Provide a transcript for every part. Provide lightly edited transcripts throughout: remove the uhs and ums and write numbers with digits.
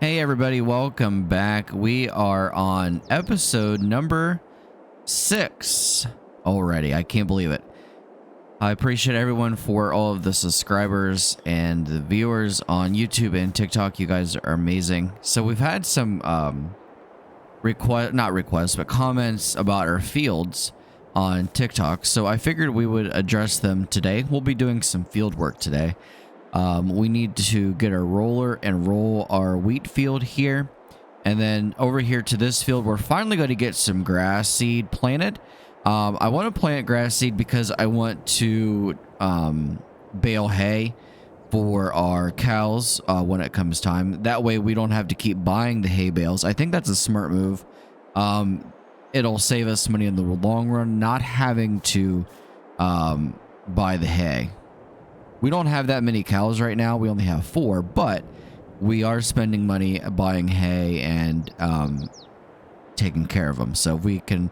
Hey everybody, welcome back. We are on episode number 6 already. I can't believe it. I appreciate everyone for all of the subscribers and the viewers on YouTube and TikTok. You guys are amazing. So we've had some not requests, but comments about our fields on TikTok. So I figured we would address them today. We'll be doing some field work today. We need to get our roller and roll our wheat field here. And then over here to this field, we're finally going to get some grass seed planted. I want to plant grass seed because I want to bale hay for our cows when it comes time. That way we don't have to keep buying the hay bales. I think that's a smart move. It'll save us money in the long run, not having to buy the hay. We don't have that many cows right now. We only have 4, but we are spending money buying hay and taking care of them. So if we can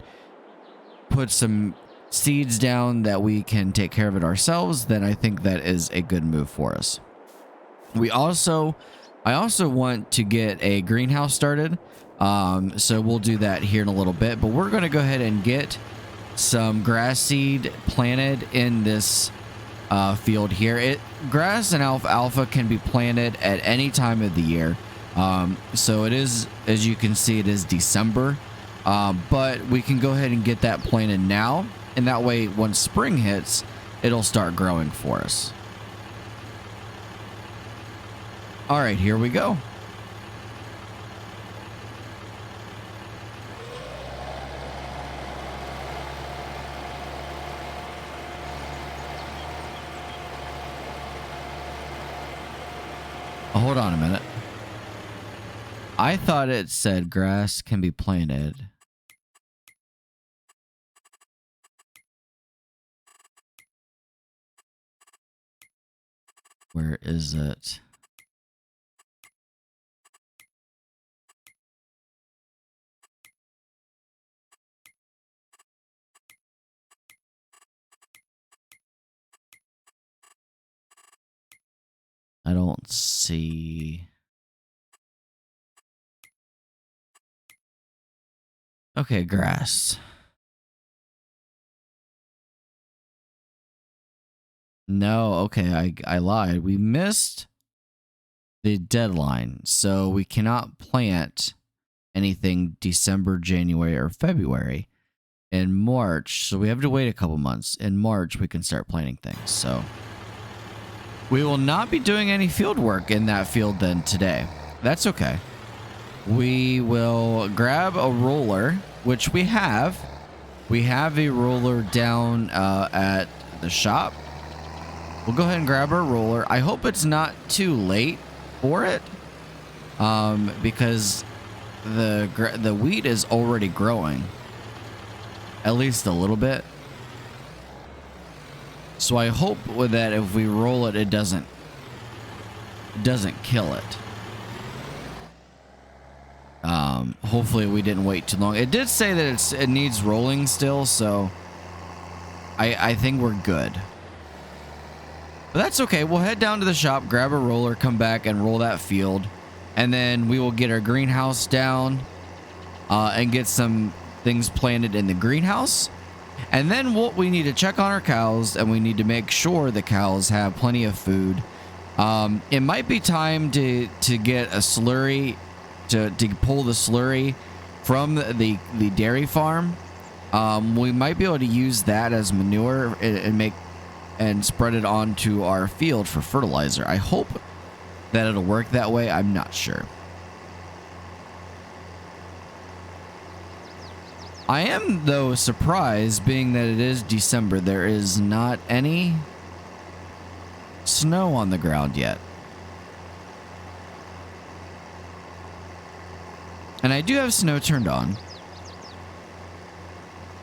put some seeds down that we can take care of it ourselves, then I think that is a good move for us. I also want to get a greenhouse started. So we'll do that here in a little bit, but we're going to go ahead and get some grass seed planted in this field here. Grass and alfalfa can be planted at any time of the year. So it is, as you can see, it is December, but we can go ahead and get that planted now, and that way once spring hits, it'll start growing for us. All right, here we go. Hold on a minute. I thought it said grass can be planted. Where is it? I don't see. Okay, grass. No, okay, I lied. We missed the deadline, so we cannot plant anything December, January, or February. In March, so we have to wait a couple months. In March, we can start planting things, so we will not be doing any field work in that field then today. That's okay. We will grab a roller, which we have. We have a roller down at the shop. We'll go ahead and grab our roller. I hope it's not too late for it, because the wheat is already growing, at least a little bit. So I hope with that, if we roll it, it doesn't kill it. Hopefully we didn't wait too long. It did say that it needs rolling still, so I think we're good. But that's okay. We'll head down to the shop, grab a roller, come back and roll that field, and then we will get our greenhouse down and get some things planted in the greenhouse. And then we need to check on our cows, and we need to make sure the cows have plenty of food. It might be time to get a slurry, to pull the slurry from the dairy farm. We might be able to use that as manure and spread it onto our field for fertilizer. I hope that it'll work that way. I'm not sure. I am, though, surprised, being that it is December. There is not any snow on the ground yet. And I do have snow turned on.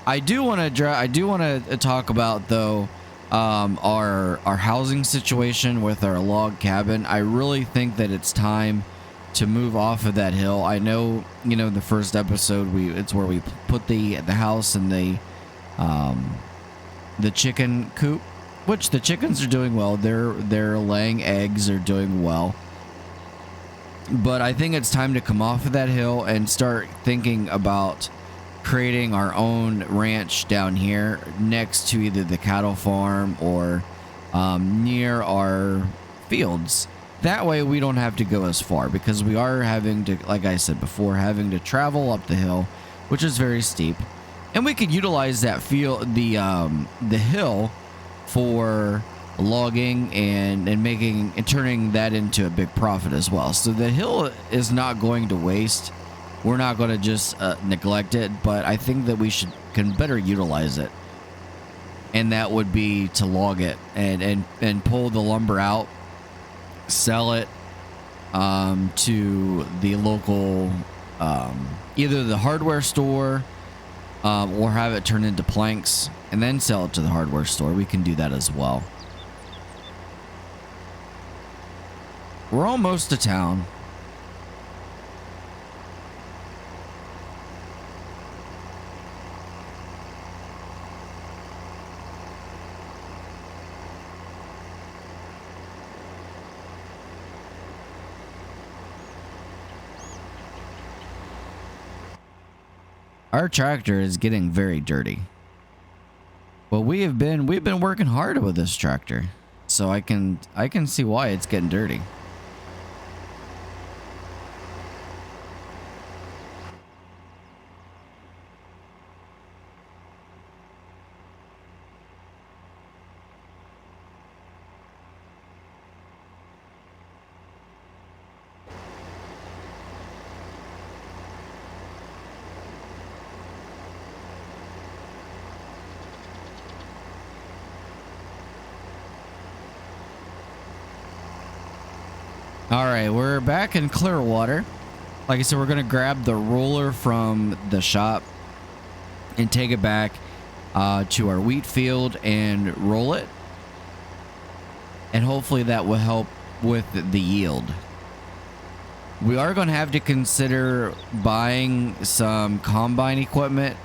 I do want to talk about, though, our housing situation with our log cabin. I really think that it's time to move off of that hill. I know, the first episode it's where we put the house and the chicken coop, which the chickens are doing well. They're laying eggs, are doing well. But I think it's time to come off of that hill and start thinking about creating our own ranch down here next to either the cattle farm or near our fields. That way we don't have to go as far, because we are having to, like I said before, having to travel up the hill, which is very steep. And we could utilize that the hill for logging and turning that into a big profit as well. So the hill is not going to waste. We're not going to just neglect it, but I think that we can better utilize it. And that would be to log it and pull the lumber out, sell it to the local either the hardware store or have it turned into planks and then sell it to the hardware store. We can do that as well. We're almost to town. Our tractor is getting very dirty. Well, we've been working hard with this tractor, so I can see why it's getting dirty. All right, we're back in Clearwater. Like I said, we're going to grab the roller from the shop and take it back to our wheat field and roll it. And hopefully that will help with the yield. We are going to have to consider buying some combine equipment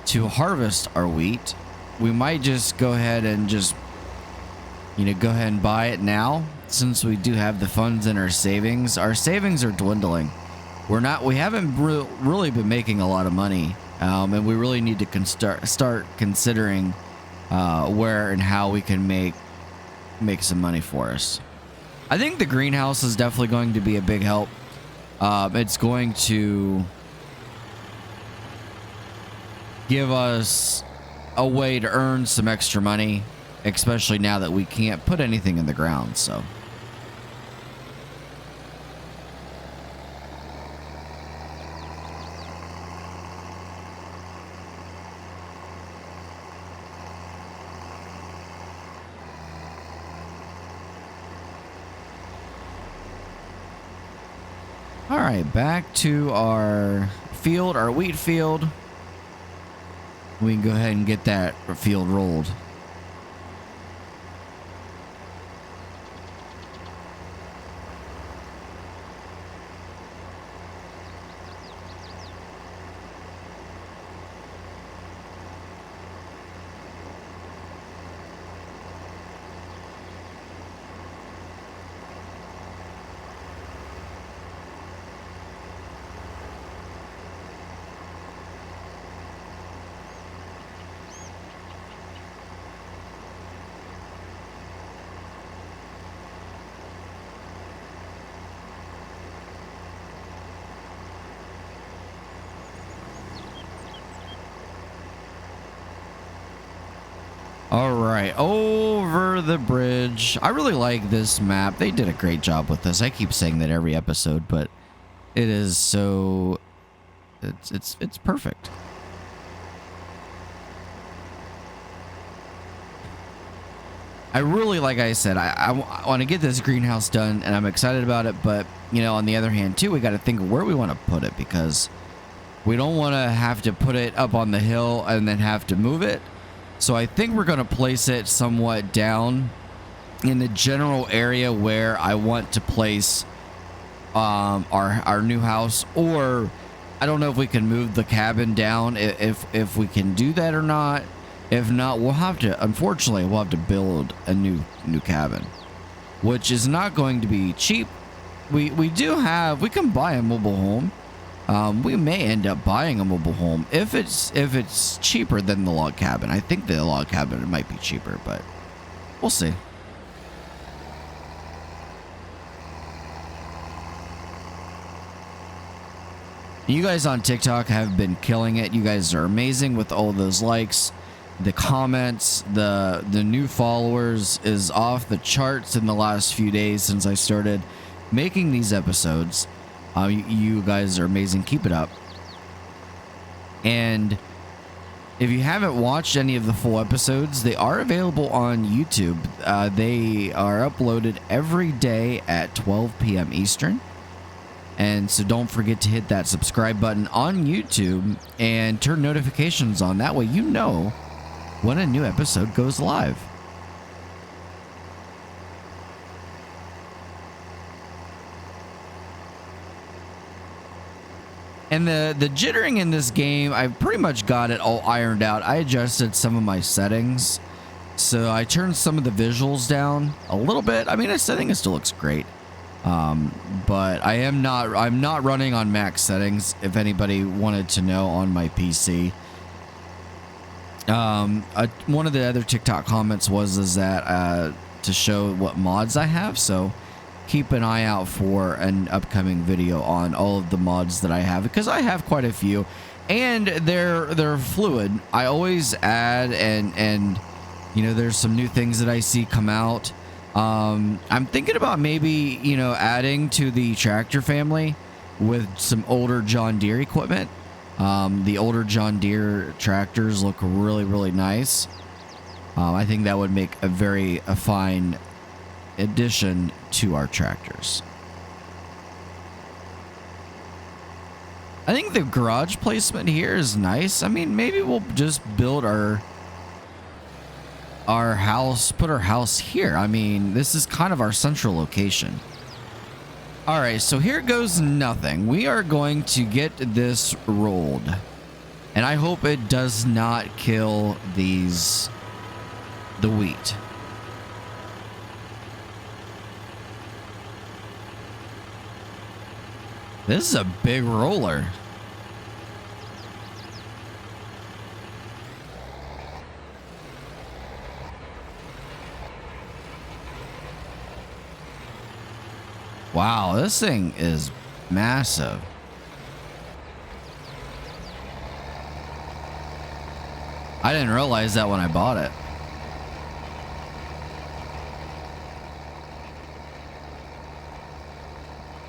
to harvest our wheat. We might just go ahead and go ahead and buy it now, since we do have the funds in our savings. Our savings are dwindling. We haven't really been making a lot of money, and we really need to start considering where and how we can make some money for us. I think the greenhouse is definitely going to be a big help. It's going to give us a way to earn some extra money, especially now that we can't put anything in the ground. So all right, back to our field, our wheat field. We can go ahead and get that field rolled. All right, over the bridge. I really like this map. They did a great job with this. I keep saying that every episode, but it is so it's perfect. I really, like I said, I want to get this greenhouse done, and I'm excited about it. But on the other hand, too, we got to think of where we want to put it, because we don't want to have to put it up on the hill and then have to move it. So I think we're going to place it somewhat down in the general area where I want to place our new house. Or I don't know if we can move the cabin down, if we can do that or not. If not, unfortunately, we'll have to build a new cabin, which is not going to be cheap. we do have, we can buy a mobile home. We may end up buying a mobile home if it's cheaper than the log cabin. I think the log cabin might be cheaper, but we'll see. You guys on TikTok have been killing it. You guys are amazing with all those likes, the comments, the new followers is off the charts in the last few days since I started making these episodes. You guys are amazing. Keep it up. And if you haven't watched any of the full episodes, they are available on YouTube. They are uploaded every day at 12 p.m. Eastern. And so don't forget to hit that subscribe button on YouTube and turn notifications on. That way you know when a new episode goes live. And the jittering in this game, I've pretty much got it all ironed out. I adjusted some of my settings. So I turned some of the visuals down a little bit. I mean, I think it still looks great. But I'm not running on max settings, if anybody wanted to know, on my PC. One of the other TikTok comments was that to show what mods I have, so keep an eye out for an upcoming video on all of the mods that I have, because I have quite a few, and they're fluid. I always add and you know, there's some new things that I see come out. I'm thinking about maybe, you know, adding to the tractor family with some older John Deere equipment. The older John Deere tractors look really, really nice. I think that would make a fine addition to our tractors. I think the garage placement here is nice. I mean, maybe we'll just build our house, put our house here. I mean, this is kind of our central location. All right, so here goes nothing. We are going to get this rolled, and I hope it does not kill the wheat. This is a big roller. Wow, this thing is massive. I didn't realize that when I bought it.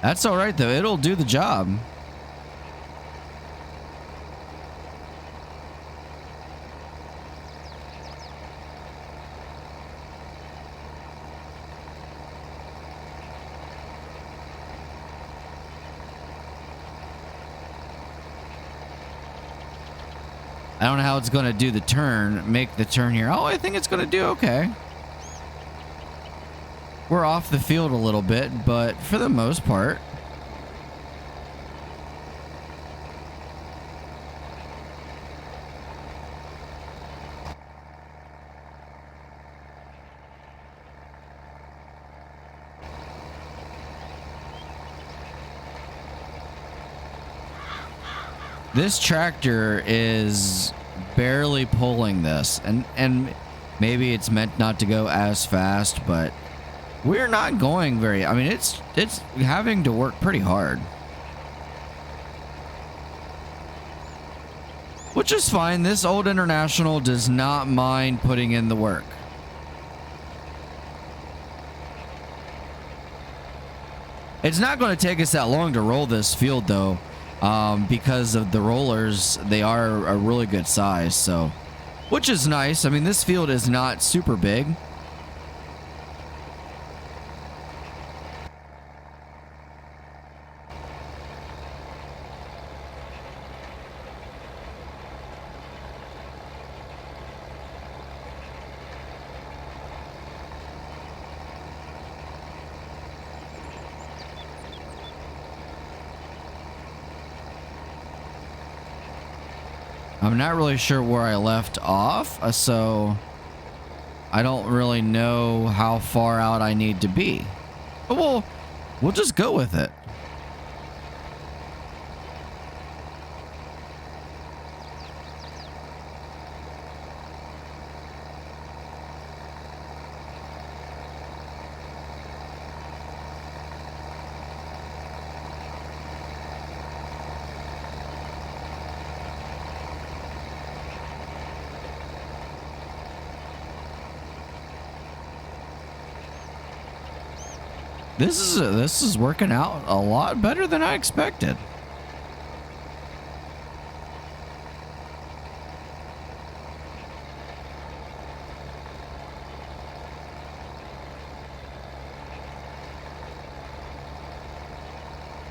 That's all right, though. It'll do the job. I don't know how it's going to do the turn, make the turn here. Oh, I think it's going to do okay. We're off the field a little bit, but for the most part. This tractor is barely pulling this, and maybe it's meant not to go as fast, but we're not going very, I mean, it's having to work pretty hard. Which is fine. This old International does not mind putting in the work. It's not going to take us that long to roll this field, though. Because of the rollers, they are a really good size, so, which is nice. I mean, this field is not super big. I'm not really sure where I left off, so I don't really know how far out I need to be. But We'll just go with it. This is working out a lot better than I expected.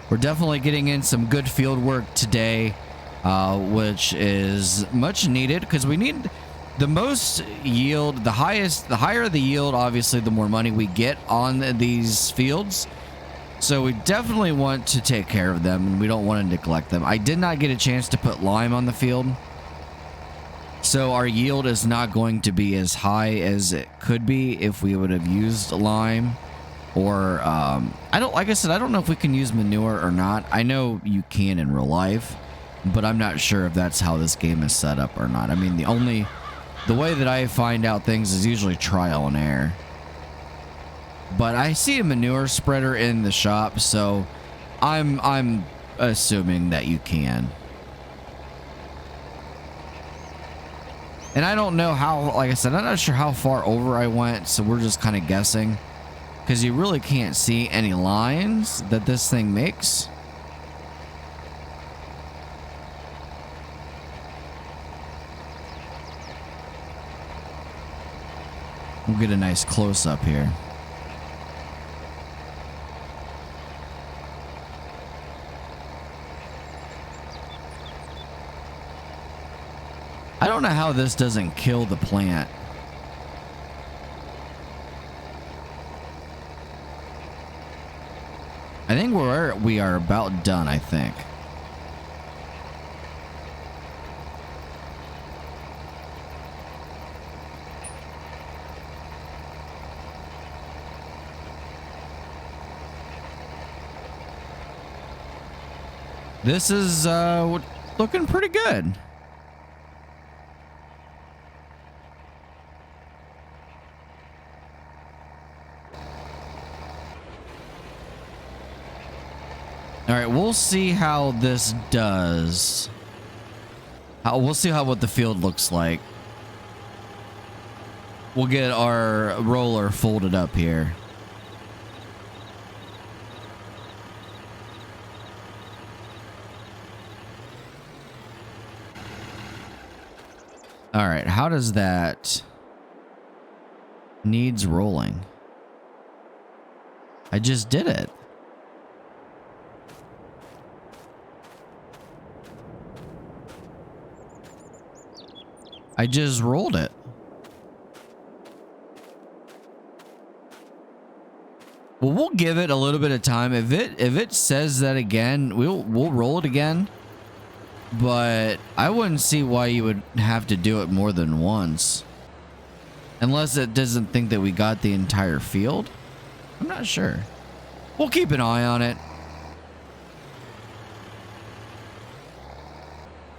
We're definitely getting in some good field work today, which is much needed because we need the most yield, the higher the yield, obviously, the more money we get on these fields. So we definitely want to take care of them, and we don't want to neglect them. I did not get a chance to put lime on the field, so our yield is not going to be as high as it could be if we would have used lime. Or like I said, I don't know if we can use manure or not. I know you can in real life, but I'm not sure if that's how this game is set up or not. I mean, the way that I find out things is usually trial and error. But I see a manure spreader in the shop, so I'm assuming that you can. And I don't know how, like I said, I'm not sure how far over I went, so we're just kind of guessing. Because you really can't see any lines that this thing makes. We'll get a nice close-up here. I don't know how this doesn't kill the plant. I think we are about done, I think. This is looking pretty good. All right, we'll see how this does. We'll see what the field looks like. We'll get our roller folded up here. All right, how does that needs rolling? I just did it. I just rolled it. Well, we'll give it a little bit of time. If it says that again, we'll roll it again. But I wouldn't see why you would have to do it more than once. Unless it doesn't think that we got the entire field. I'm not sure. We'll keep an eye on it.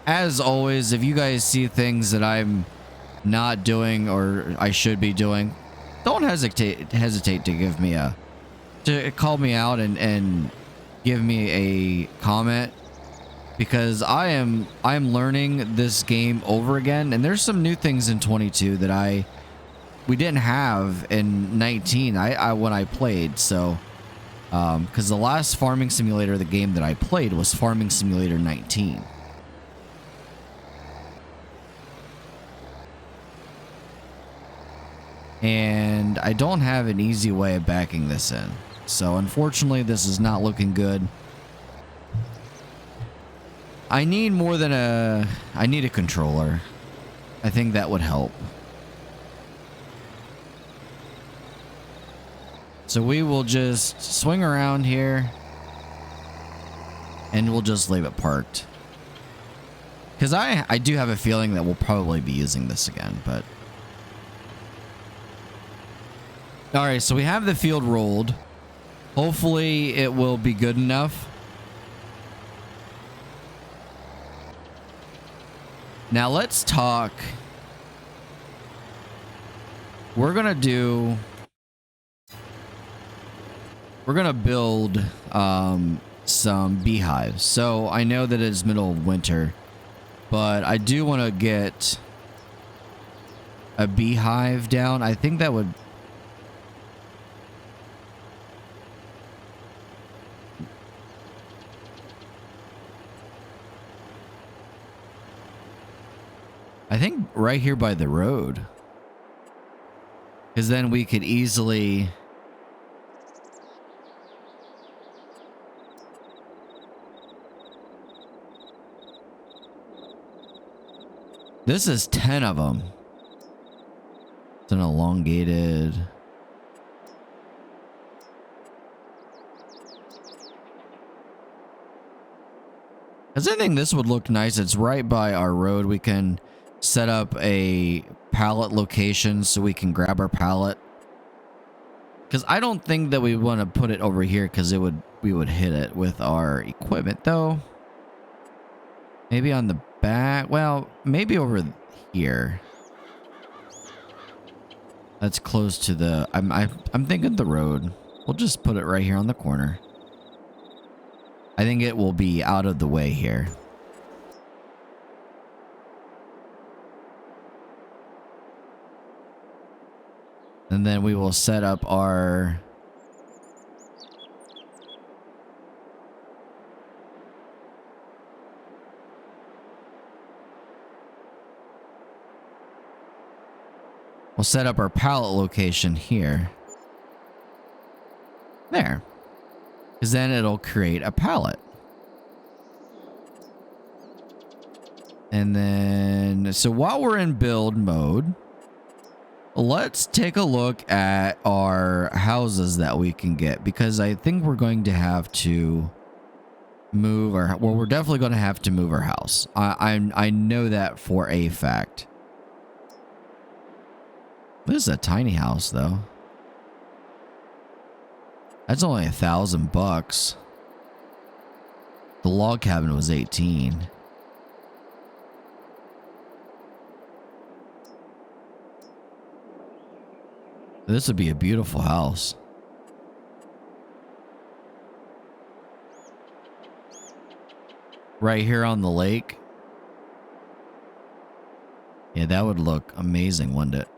As always, if you guys see things that I'm not doing or I should be doing, don't hesitate to give me to call me out and give me a comment, because I'm learning this game over again, and there's some new things in 22 that we didn't have in 19 when I played. So because the last farming simulator, the game that I played, was Farming Simulator 19. And I don't have an easy way of backing this in. So unfortunately, this is not looking good. I need more than I need a controller. I think that would help. So we will just swing around here and we'll just leave it parked. Because I do have a feeling that we'll probably be using this again, but... Alright, so we have the field rolled. Hopefully it will be good enough. Now let's talk. We're gonna build some beehives. So I know that it's middle of winter, but I do want to get a beehive down. I think that would... I think right here by the road. Because then we could easily... This is 10 of them. It's an elongated... Because I think this would look nice. It's right by our road. We can set up a pallet location so we can grab our pallet. Because I don't think that we want to put it over here because we would hit it with our equipment though. Maybe on the back. Well, maybe over here. That's close to the... I'm thinking the road. We'll just put it right here on the corner. I think it will be out of the way here. And then we will set up our... We'll set up our pallet location here. There. Because then it'll create a pallet. And then... So while we're in build mode... Let's take a look at our houses that we can get, because I think we're going to have to move our... Well, we're definitely going to have to move our house. I know that for a fact. This is a tiny house, though. That's only $1,000. The log cabin was 18. This would be a beautiful house. Right here on the lake. Yeah, that would look amazing, wouldn't it?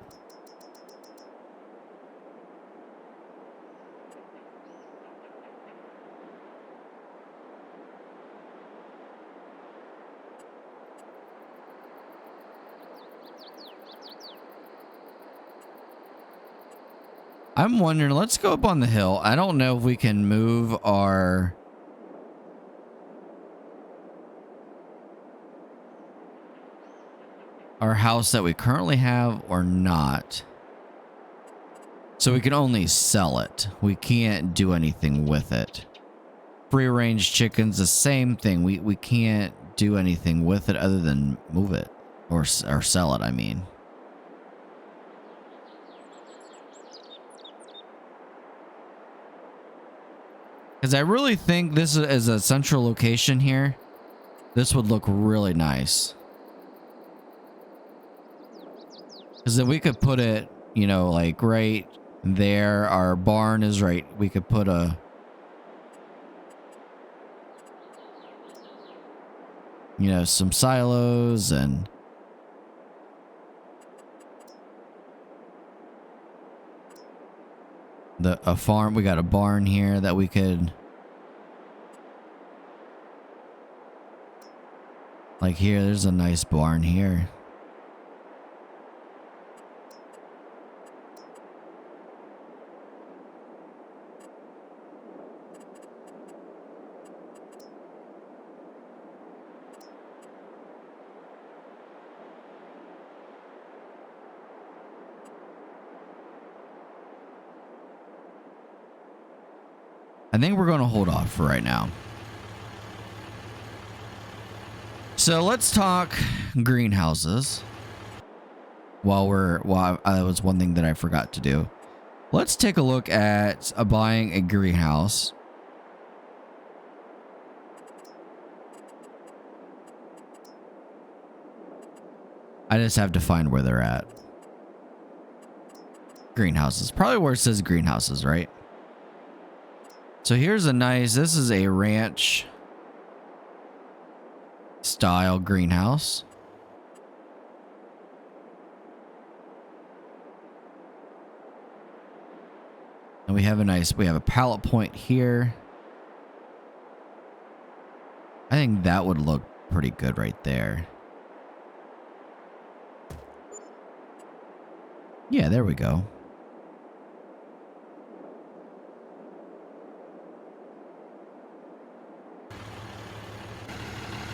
I'm wondering, let's go up on the hill. I don't know if we can move our... house that we currently have or not. So we can only sell it. We can't do anything with it. Free range chickens, the same thing. We can't do anything with it other than move it or sell it, I mean. Because I really think this is a central location here. This would look really nice. Because then we could put it, you know, like right there. Our barn is right. We could put a... You know, some silos and... a farm. We got a barn here that we could... Like here, there's a nice barn here. I think we're going to hold off for right now. So let's talk greenhouses. That was one thing that I forgot to do. Let's take a look at buying a greenhouse. I just have to find where they're at. Greenhouses. Probably where it says greenhouses, right? So here's a nice, this is a ranch style greenhouse. And we have a pallet point here. I think that would look pretty good right there. Yeah, there we go.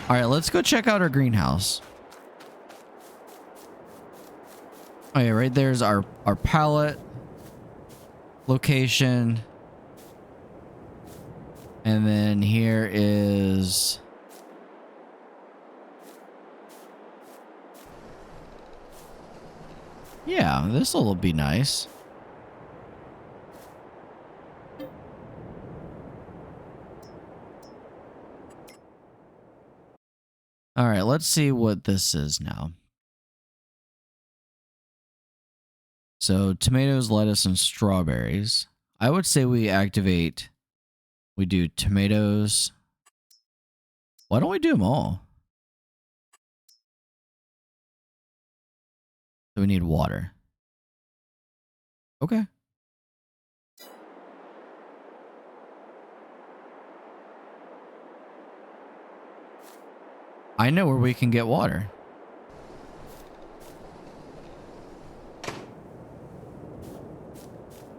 All right, let's go check out our greenhouse. Oh yeah, right there's our pallet location. And then here is yeah, this will be nice. All right, let's see what this is now. So tomatoes, lettuce, and strawberries. I would say we do tomatoes. Why don't we do them all? So we need water. Okay. I know where we can get water.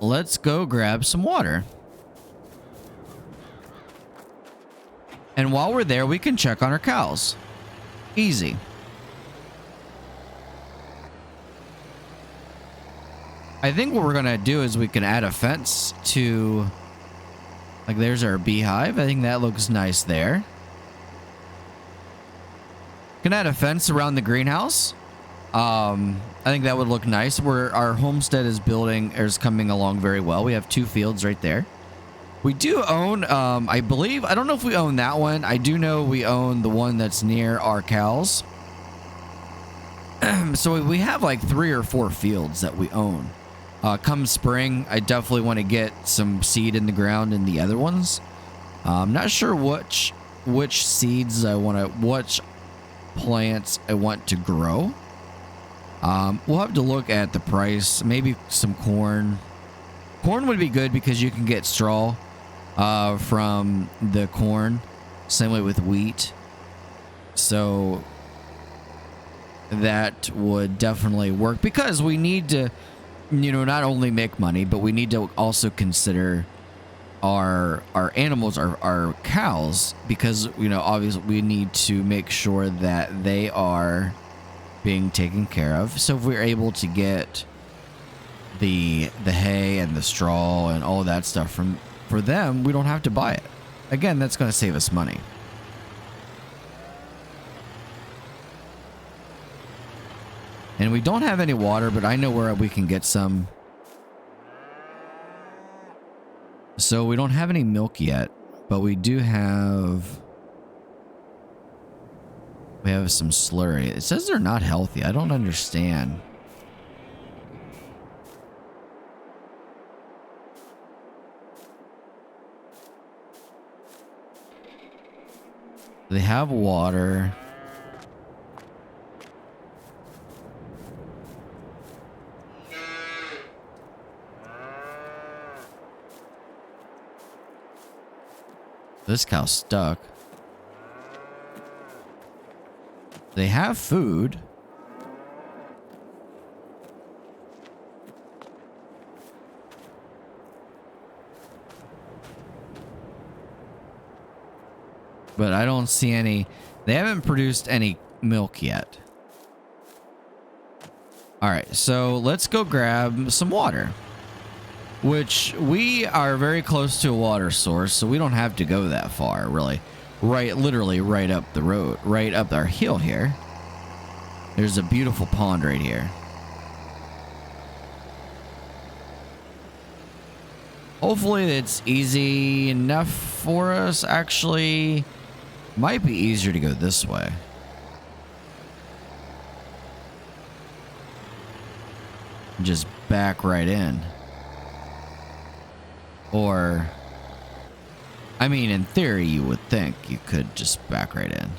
Let's go grab some water. And while we're there, we can check on our cows. Easy. I think what we're going to do is we can add a fence to... Like, there's our beehive. I think that looks nice there. Can add a fence around the greenhouse. I think that would look nice. Our homestead is coming along very well. We have 2 fields right there. We do own, I believe, I don't know if we own that one. I do know we own the one that's near our cows. So we have like 3 or 4 fields that we own. Come spring, I definitely want to get some seed in the ground in the other ones. I'm not sure which seeds which plants I want to grow. We'll have to look at the price. Maybe some corn. Corn would be good because you can get straw from the corn. Same way with wheat. So that would definitely work because we need to, not only make money, but we need to also consider our animals, our cows, because obviously we need to make sure that they are being taken care of. So if we're able to get the hay and the straw and all of that stuff for them, we don't have to buy it. Again, that's going to save us money. And we don't have any water, but I know where we can get some. So we don't have any milk yet, but we do have... We have some slurry. It says they're not healthy. I don't understand. They have water. This cow's stuck. They have food. But I don't see any. They haven't produced any milk yet. All right, so let's go grab some water. Which we are very close to a water source, so we don't have to go that far, really. Literally right up the road, right up our hill here. There's a beautiful pond right here. Hopefully it's easy enough for us. Actually, might be easier to go this way. Just back right in. Or, I mean, in theory, you would think you could just back right in.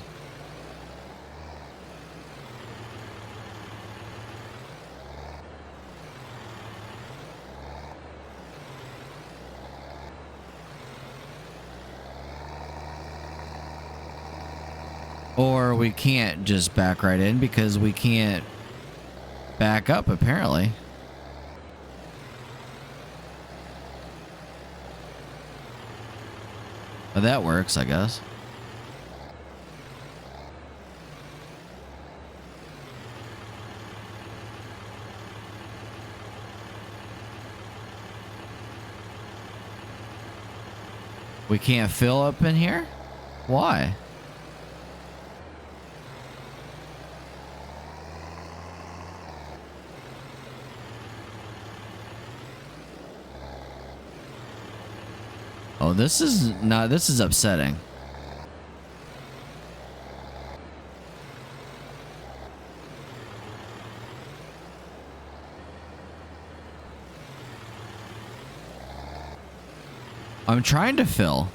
Or we can't just back right in because we can't back up, apparently. But that works, I guess. We can't fill up in here? Why? Oh, this is upsetting. I'm trying to fill.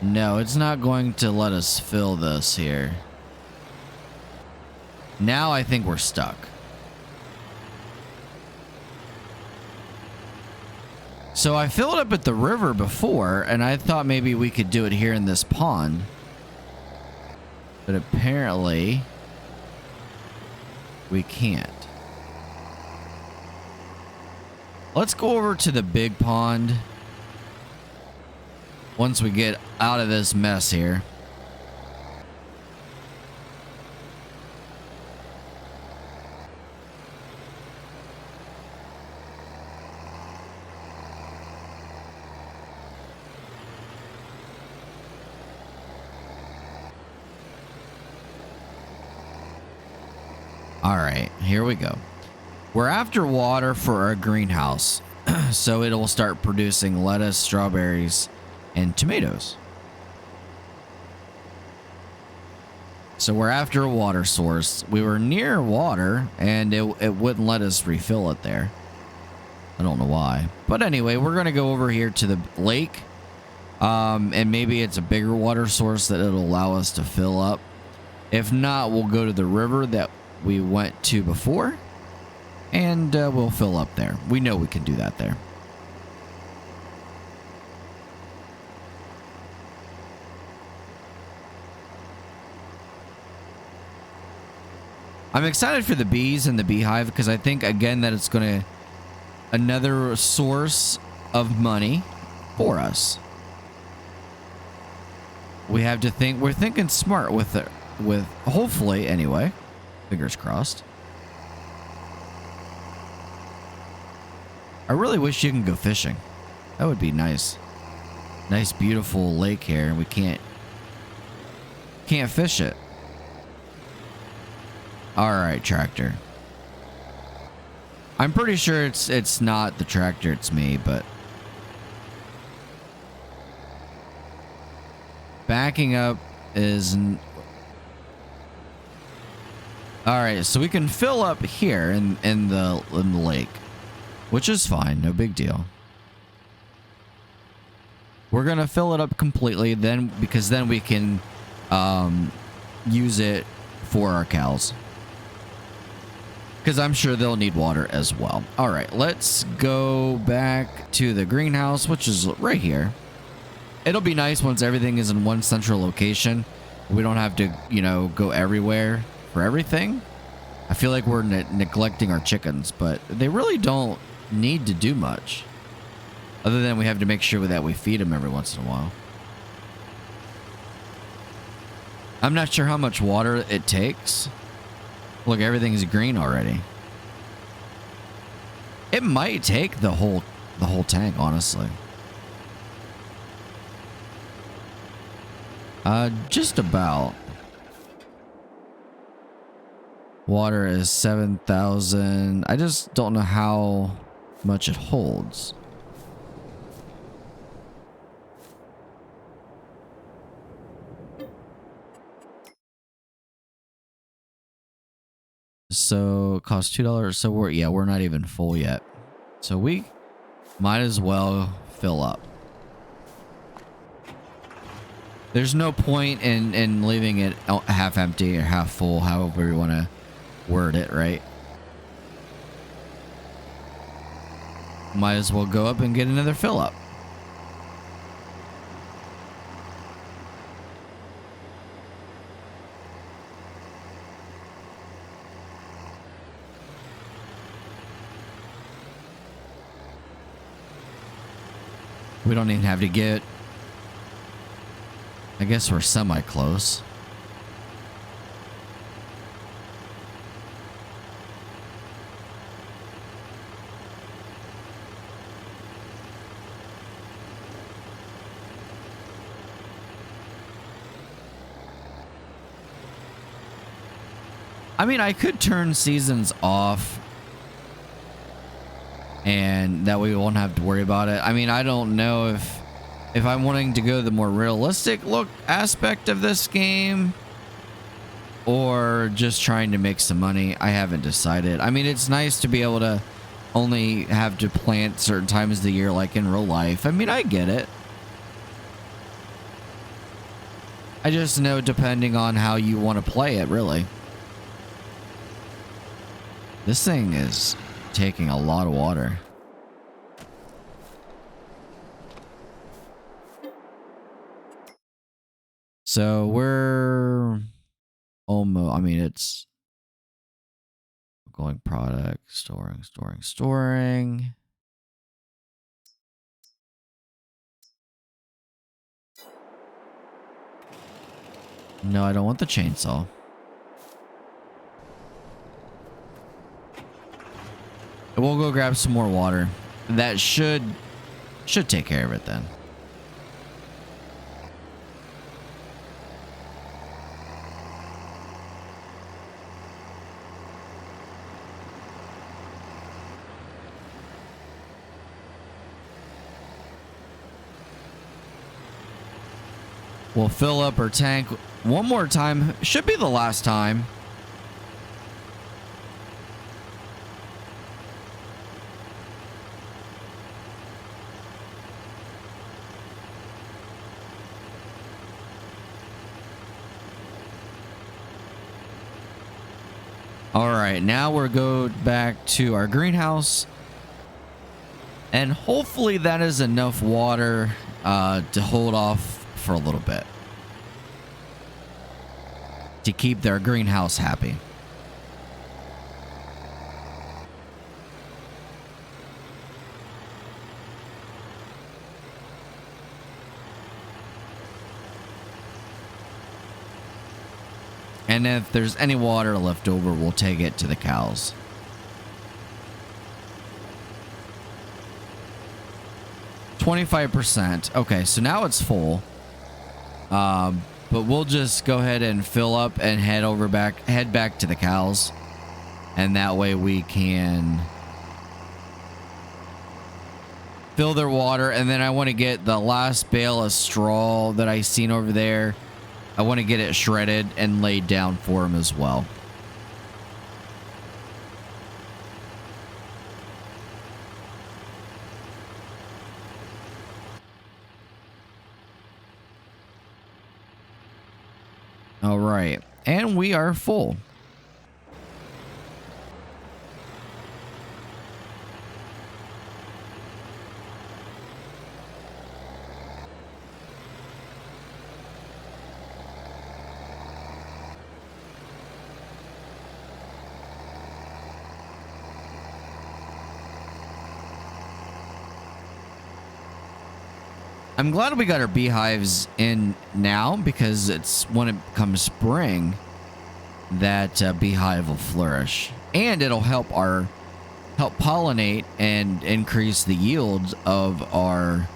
No, it's not going to let us fill this here. Now I think we're stuck. So I filled up at the river before, and I thought maybe we could do it here in this pond. But apparently, we can't. Let's go over to the big pond once we get out of this mess here. All right, here we go. We're after water for our greenhouse, so it will start producing lettuce, strawberries, and tomatoes. So we're after a water source. We were near water, and it wouldn't let us refill it there. I don't know why. But anyway, we're going to go over here to the lake, and maybe it's a bigger water source that it'll allow us to fill up. If not, we'll go to the river that we went to before, and we'll fill up there. We know we can do that there. I'm excited for the bees and the beehive because I think, again, that it's going to another source of money for us. We have to think. We're thinking smart with it. With hopefully, anyway. Fingers crossed. I really wish you can go fishing. That would be nice. Nice, beautiful lake here, and we can't fish it. All right, tractor. I'm pretty sure it's not the tractor, it's me, but backing up is. All right, so we can fill up here in the lake, which is fine, no big deal. We're gonna fill it up completely then, because then we can use it for our cows, because I'm sure they'll need water as well. All right, let's go back to the greenhouse, which is right here. It'll be nice once everything is in one central location. We don't have to, go everywhere for everything. I feel like we're neglecting our chickens, but they really don't need to do much, other than we have to make sure that we feed them every once in a while. I'm not sure how much water it takes. Look, everything's green already. It might take the whole tank, honestly. Just about. Water is 7,000. I just don't know how much it holds. So it costs $2. So we're not even full yet. So we might as well fill up. There's no point in leaving it half empty or half full, however you want to word it, right? Might as well go up and get another fill up. We don't even have to get... I guess we're semi-close. I mean, I could turn seasons off and that way we won't have to worry about it. I mean, I don't know if I'm wanting to go the more realistic look aspect of this game or just trying to make some money. I haven't decided. I mean, it's nice to be able to only have to plant certain times of the year like in real life. I mean, I get it. I just know depending on how you want to play it, really. This thing is taking a lot of water. So we're almost, I mean, it's going product, storing. No, I don't want the chainsaw. We'll go grab some more water. That should take care of it then. We'll fill up our tank one more time. Should be the last time. All right, now we're going back to our greenhouse. And hopefully that is enough water to hold off for a little bit. To keep their greenhouse happy. And if there's any water left over, we'll take it to the cows. %. Okay, so now it's full. But we'll just go ahead and fill up and head back to the cows. And that way we can fill their water. And then I want to get the last bale of straw that I seen over there. I want to get it shredded and laid down for them as well. All right, and we are full. I'm glad we got our beehives in now because it's when it comes spring that beehive will flourish, and it'll help pollinate and increase the yields of our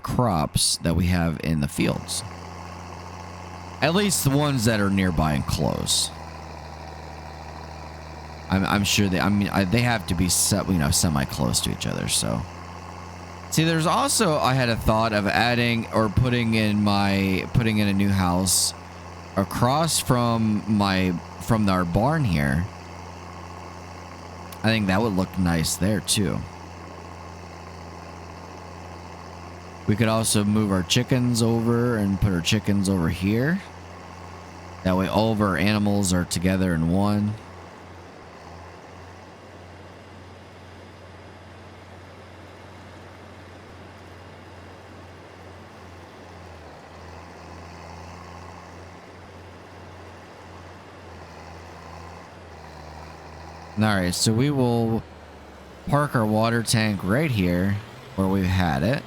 crops that we have in the fields. At least the ones that are nearby and close. I'm sure they. I mean, they have to be semi close to each other. So, see, there's also I had a thought of adding or putting in a new house across from our barn here. I think that would look nice there too. We could also move our chickens over and put our chickens over here. That way all of our animals are together in one. Alright, so we will park our water tank right here where we've had it.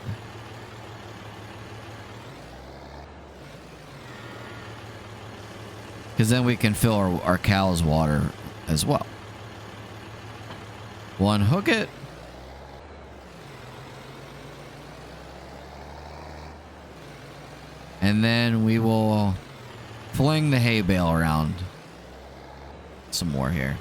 Because then we can fill our cows' water as well. We'll unhook it. And then we will fling the hay bale around some more here.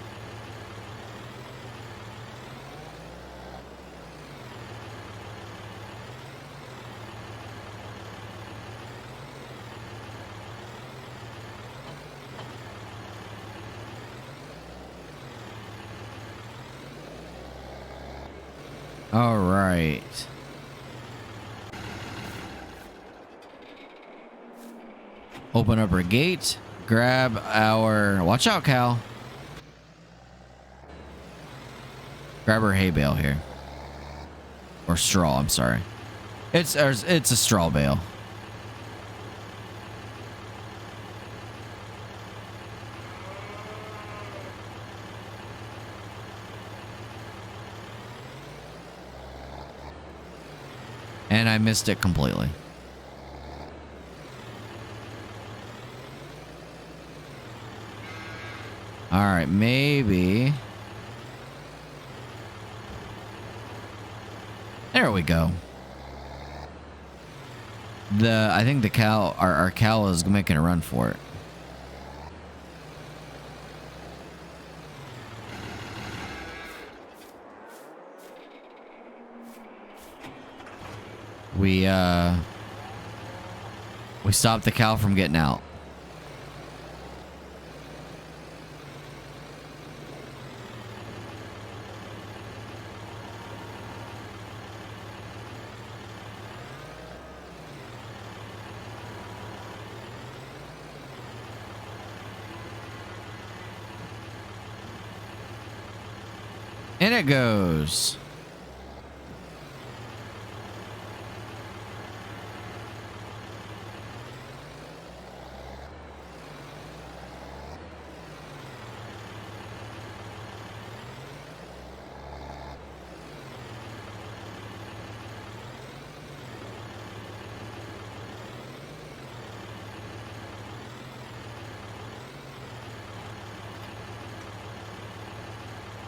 All right. Open up our gate. Grab our... Watch out, Cal. Grab our hay bale here. Or straw, I'm sorry. It's a straw bale. And I missed it completely. All right, maybe. There we go. I think the cow, our cow is making a run for it. We stopped the cow from getting out. In it goes.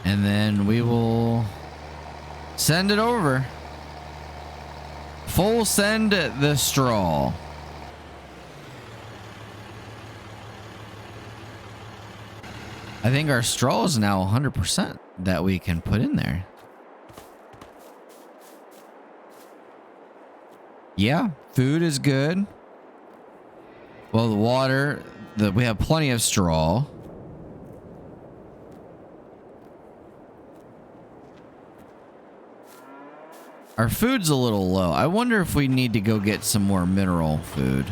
And then we will send it over. Full send the straw. I think our straw is now 100% that we can put in there. Yeah, food is good. Well, the water, we have plenty of straw. Our food's a little low. I wonder if we need to go get some more mineral food.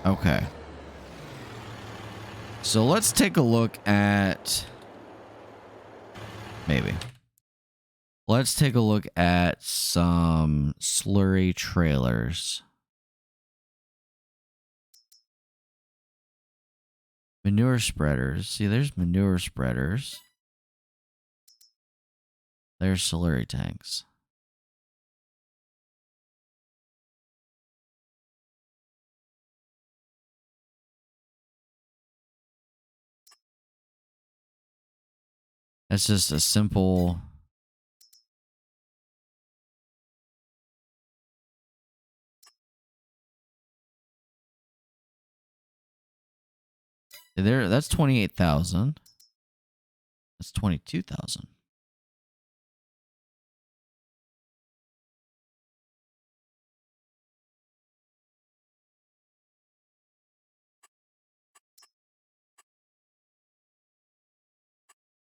Okay. So let's take a look at... Maybe. Let's take a look at some slurry trailers. Manure spreaders. See, there's manure spreaders. There's slurry tanks. That's just a simple... There, that's 28,000. That's 22,000.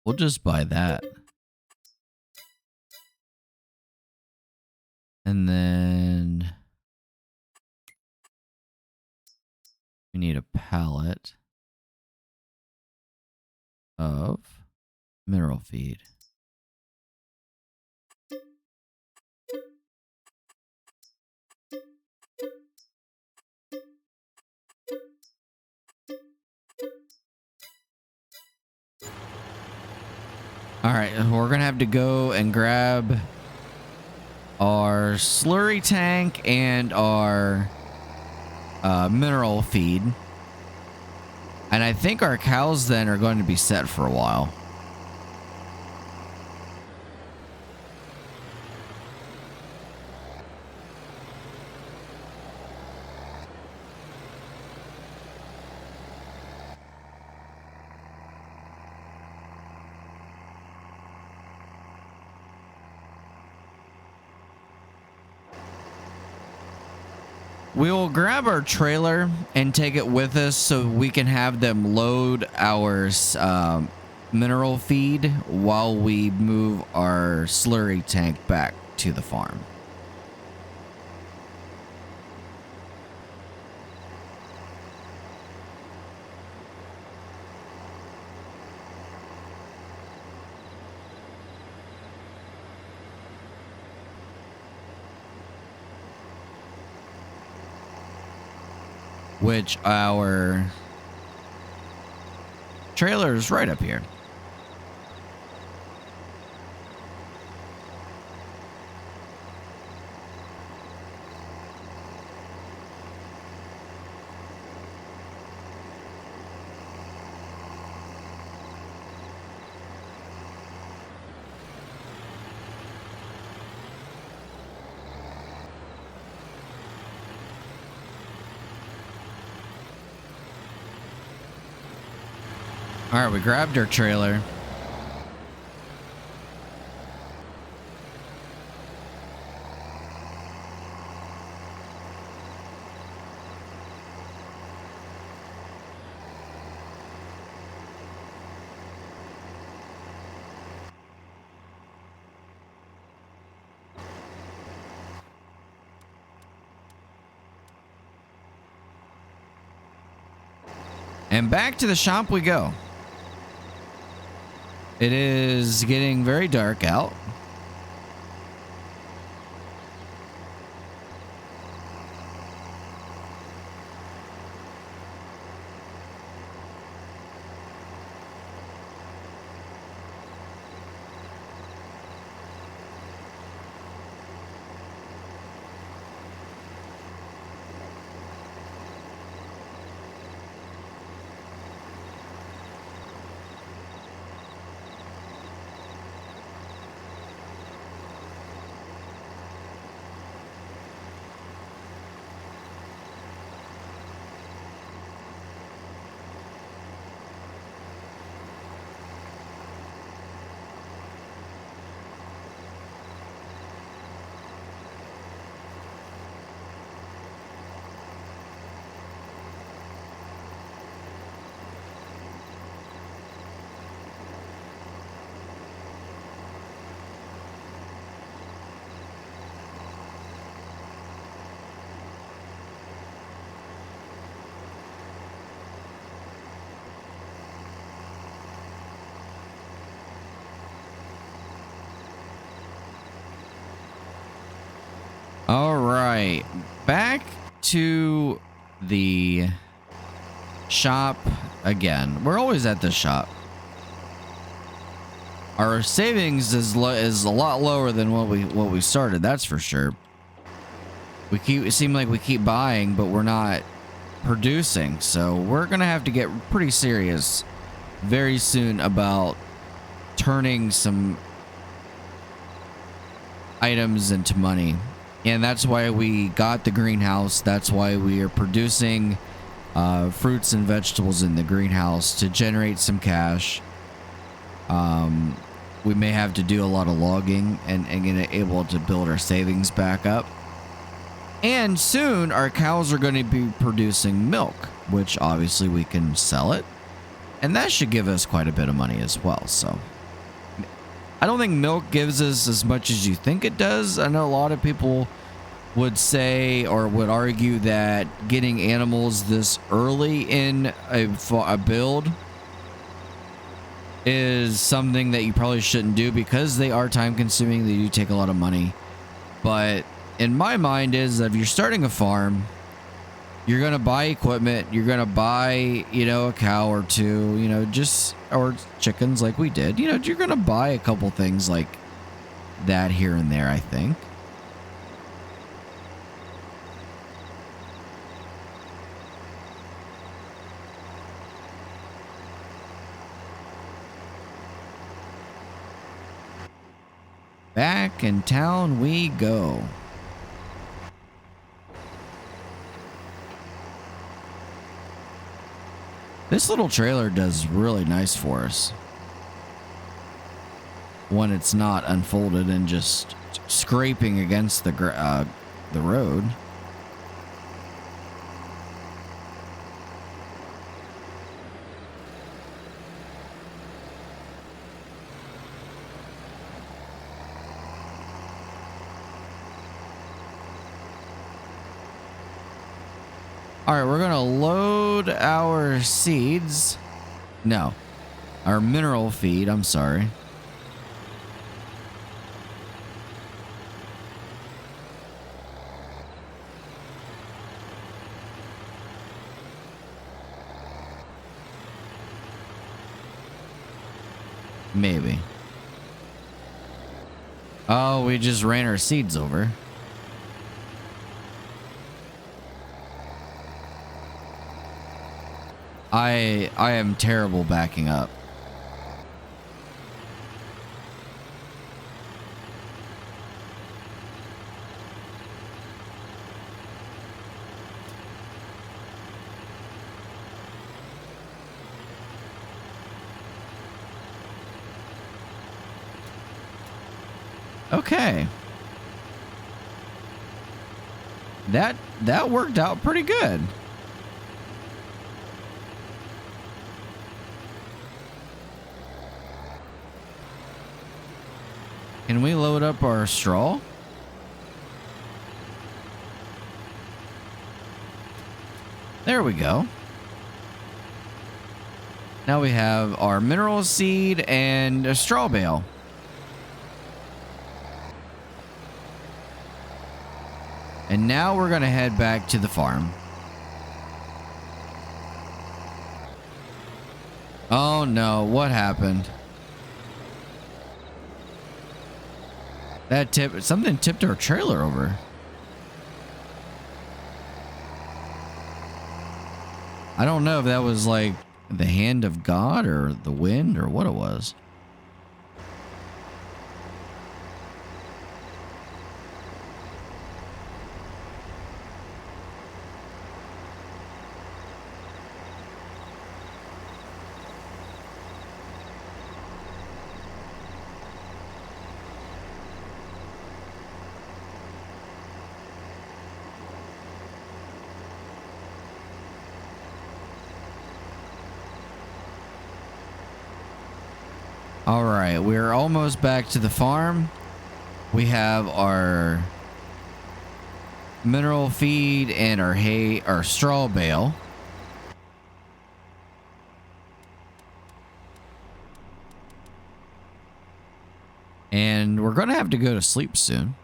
We'll just buy that. And then we need a pallet of mineral feed. All right, we're gonna have to go and grab our slurry tank and our mineral feed. And I think our cows then are going to be set for a while. We'll grab our trailer and take it with us so we can have them load our mineral feed while we move our slurry tank back to the farm. Which our trailer is right up here. All right, we grabbed our trailer. And back to the shop we go. It is getting very dark out. All right, back to the Shop again. We're always at the shop. Our savings is a lot lower than what we started. That's for sure. It seems like we keep buying, but we're not producing. So we're gonna have to get pretty serious very soon about turning some items into money. And that's why we got the greenhouse. That's why we are producing fruits and vegetables in the greenhouse to generate some cash. We may have to do a lot of logging and get able to build our savings back up. And soon our cows are going to be producing milk, which obviously we can sell it. And that should give us quite a bit of money as well. So I don't think milk gives us as much as you think it does. I know a lot of people would say or would argue that getting animals this early in a build is something that you probably shouldn't do because they are time consuming. They do take a lot of money. But in my mind is that if you're starting a farm, you're going to buy equipment, you're going to buy, a cow or two, or chickens like we did. You're going to buy a couple things like that here and there, I think. Back in town we go. This little trailer does really nice for us when it's not unfolded and just scraping against the road. All right, we're gonna load our seeds. No, our mineral feed. I'm sorry. Maybe. Oh, we just ran our seeds over. I am terrible backing up. Okay. That worked out pretty good. Can we load up our straw? There we go. Now we have our mineral seed and a straw bale. And now we're going to head back to the farm. Oh no, what happened? Something tipped our trailer over. I don't know if that was like the hand of God or the wind or what it was. All right, we're almost back to the farm. We have our mineral feed and our hay, our straw bale. And we're going to have to go to sleep soon.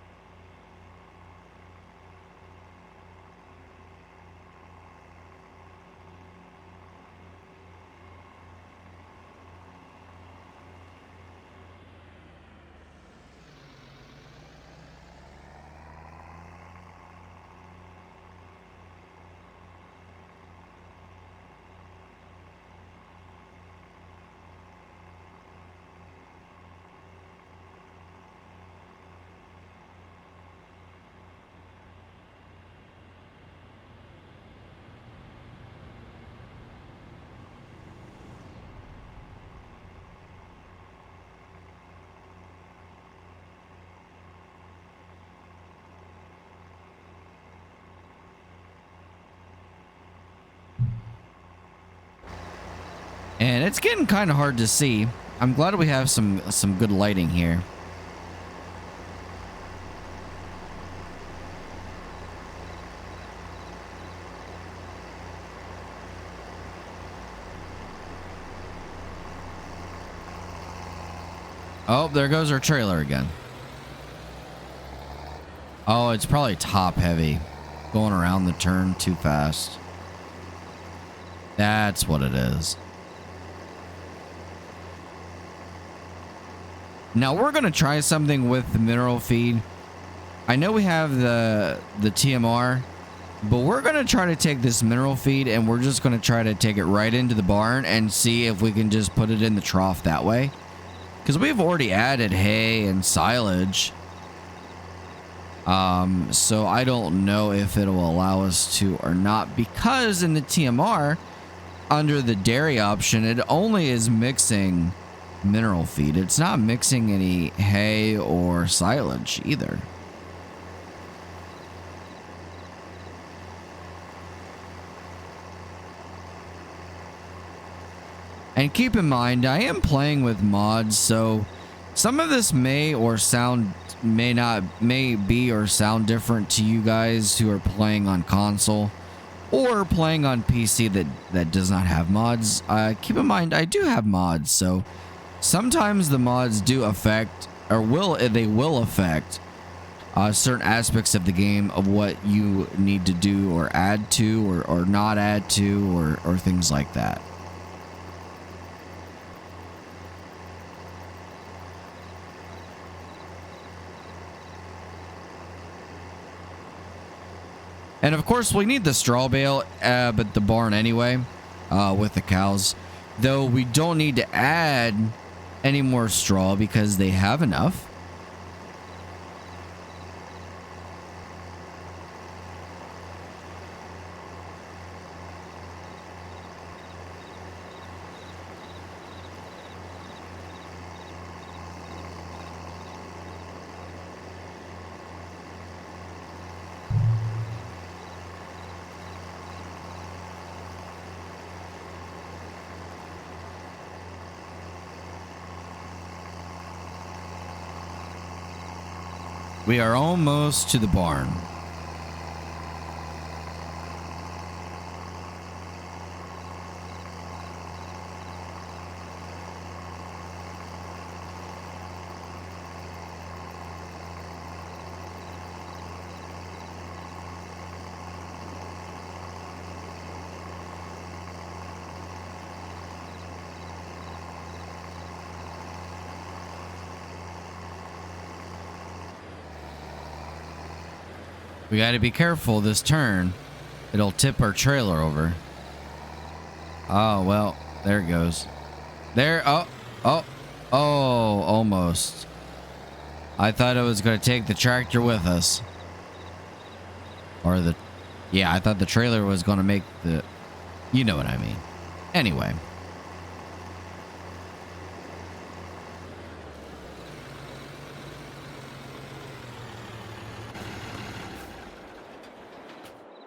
And it's getting kind of hard to see. I'm glad we have some good lighting here. Oh, there goes our trailer again. Oh, it's probably top heavy. Going around the turn too fast. That's what it is. Now we're going to try something with the mineral feed. I know we have the TMR, but we're going to try to take this mineral feed and we're just going to try to take it right into the barn and see if we can just put it in the trough that way. Because we've already added hay and silage. So I don't know if it'll allow us to or not, because in the TMR, under the dairy option, it only is mixing mineral feed. It's not mixing any hay or silage either. And keep in mind, I am playing with mods, so some of this may be or sound different to you guys who are playing on console or playing on PC that does not have mods. Keep in mind, I do have mods, so sometimes the mods do affect, or they will affect certain aspects of the game of what you need to do or add to or not add to or things like that. And of course, we need the straw bale at the barn anyway, with the cows. Though we don't need to add any more straw because they have enough. We are almost to the barn. We got to be careful this turn. It'll tip our trailer over. Oh, well, there it goes. There. Oh, almost. I thought it was going to take the tractor with us. Yeah, I thought the trailer was going to make the, you know what I mean. Anyway.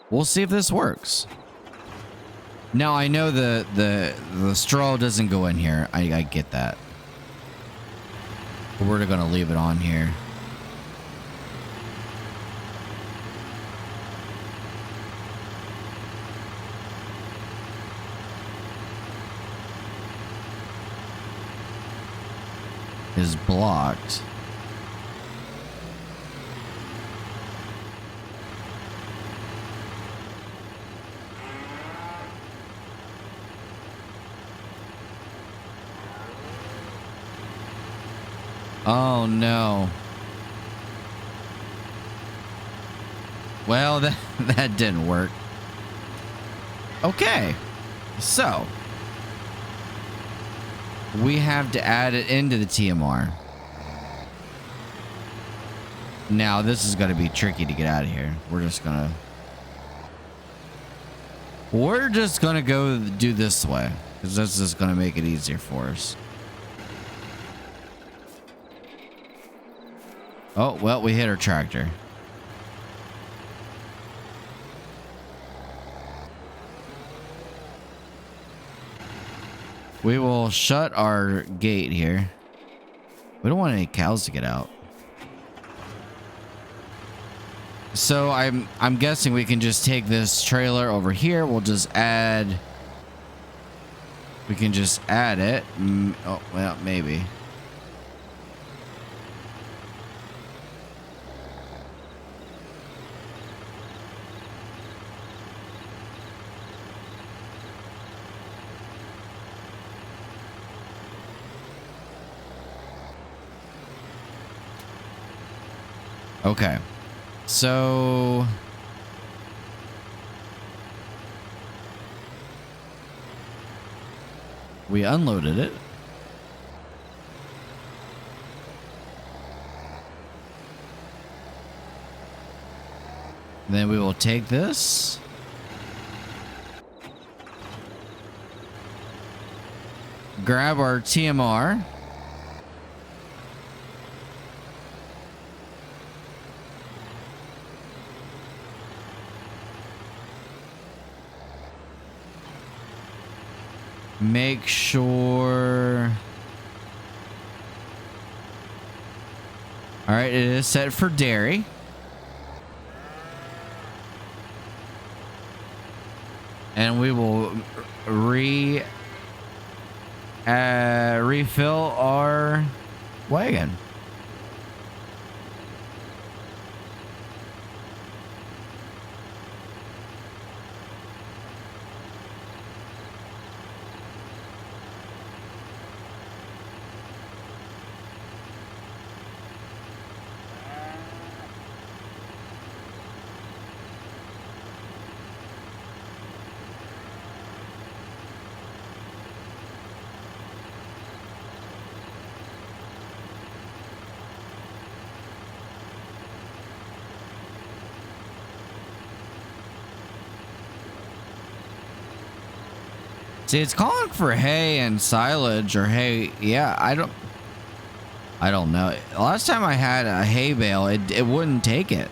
We'll see if this works. Now I know the straw doesn't go in here. I get that. But we're gonna leave it on here. Is blocked. Oh no. Well, that didn't work. Okay. So we have to add it into the TMR. Now this is going to be tricky to get out of here. We're just going to go do this way, because this is going to make it easier for us. Oh, well, we hit our tractor. We will shut our gate here. We don't want any cows to get out. So I'm guessing we can just take this trailer over here. We'll just add. We can just add it. Oh, well, maybe. Okay. So we unloaded it. Then we will take this. Grab our TMR. Make sure. All right, it is set for dairy. And we will refill our wagon. See, it's calling for hay and silage or hay. Yeah, I don't know. Last time I had a hay bale, it wouldn't take it.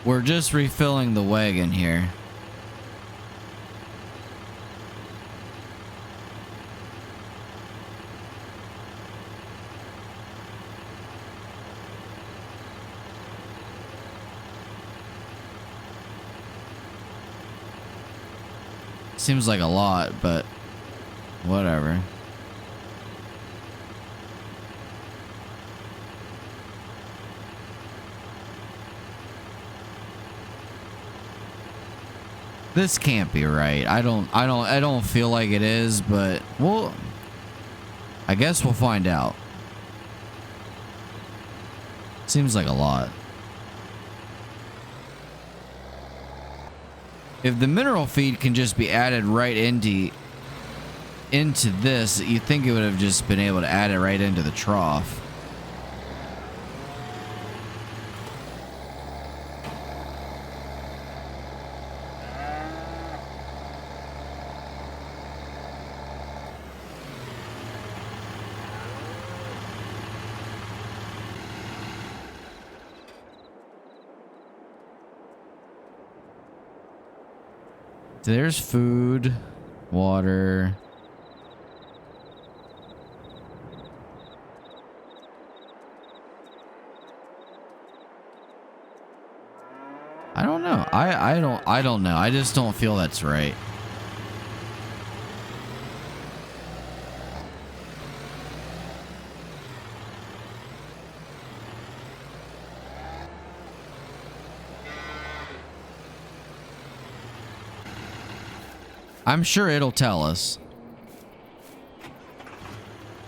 We're just refilling the wagon here. Seems like a lot, but whatever. This can't be right. I don't feel like it is, but I guess we'll find out. Seems like a lot. If the mineral feed can just be added right into this, you'd think it would have just been able to add it right into the trough. There's food, water. I don't know. I don't know. I just don't feel that's right. I'm sure it'll tell us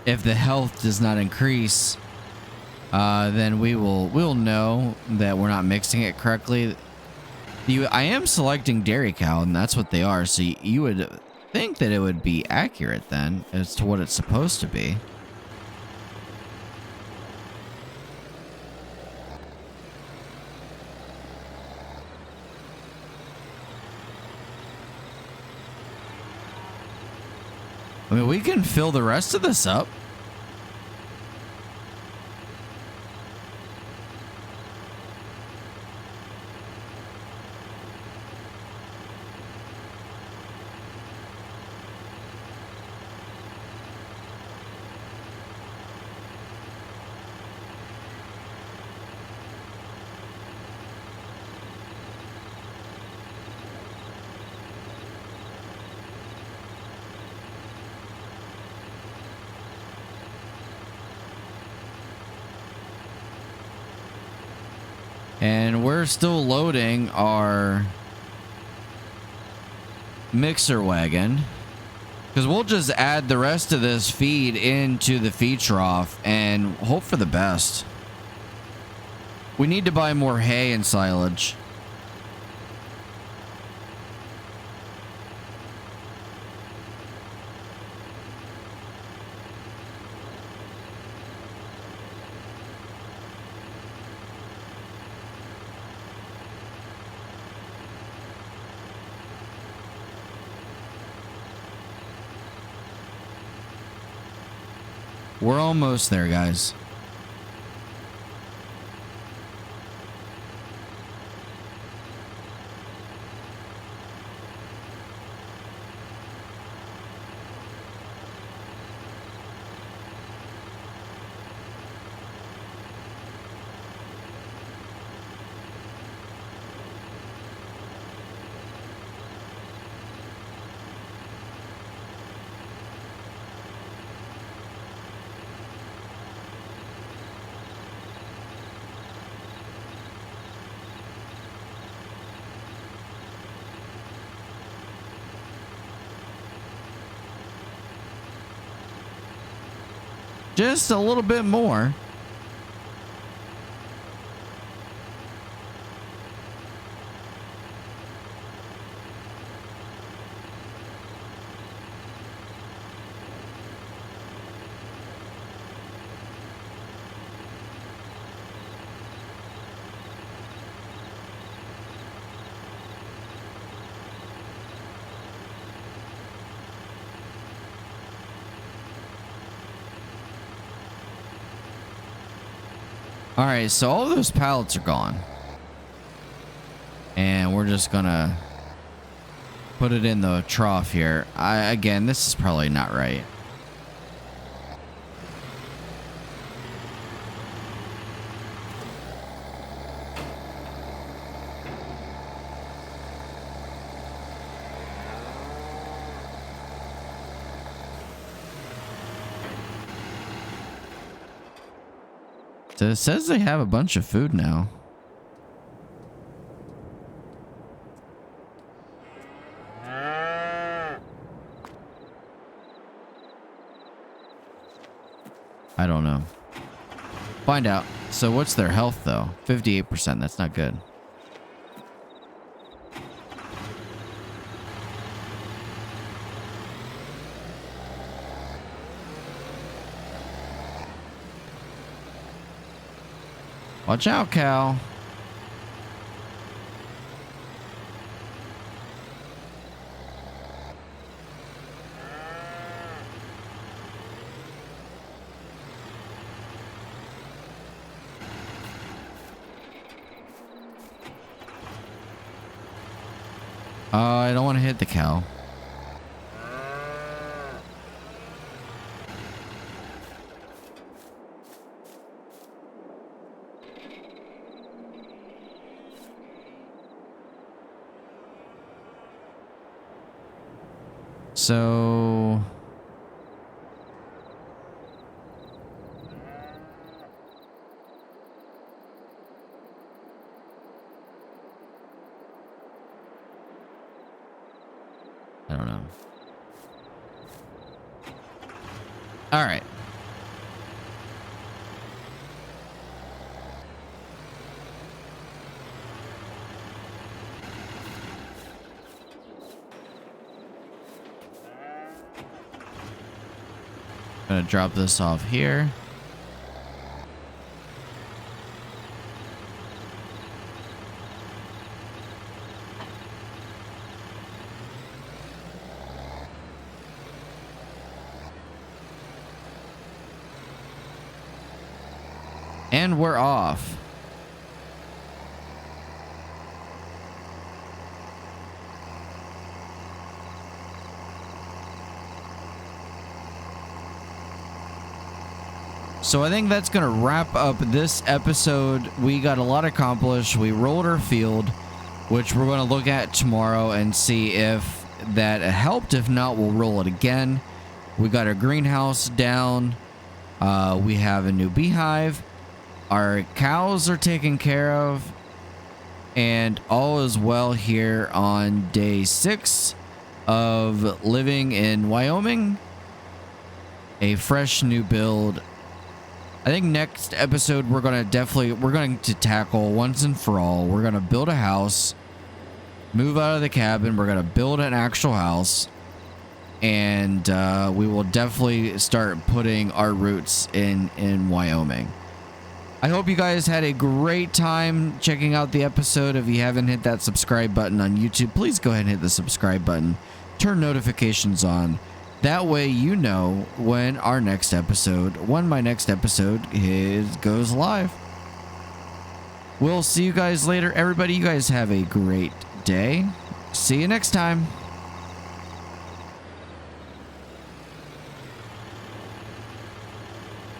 if the health does not increase then we'll know that we're not mixing it correctly. I am selecting dairy cow, and that's what they are. So you would think that it would be accurate then as to what it's supposed to be. I mean, we can fill the rest of this up. And we're still loading our mixer wagon because we'll just add the rest of this feed into the feed trough and hope for the best. We need to buy more hay and silage. We're almost there, guys. Just a little bit more. All right, so all those pallets are gone. And we're just gonna put it in the trough here. Again, this is probably not right. So it says they have a bunch of food now. I don't know. Find out. So what's their health though? 58%. That's not good. Watch out, cow. I don't want to hit the cow. So I don't know. All right. Gonna drop this off here. And we're off. So I think that's going to wrap up this episode. We got a lot accomplished. We rolled our field, which we're going to look at tomorrow and see if that helped. If not, we'll roll it again. We got our greenhouse down. We have a new beehive. Our cows are taken care of. And all is well here on day 6 of living in Wyoming. A fresh new build. I think next episode we're going to tackle once and for all. We're going to build a house, move out of the cabin. We're going to build an actual house, and we will definitely start putting our roots in Wyoming. I hope you guys had a great time checking out the episode. If you haven't hit that subscribe button on YouTube, please go ahead and hit the subscribe button. Turn notifications on. That way you know when my next episode goes live. We'll see you guys later. Everybody, you guys have a great day. See you next time.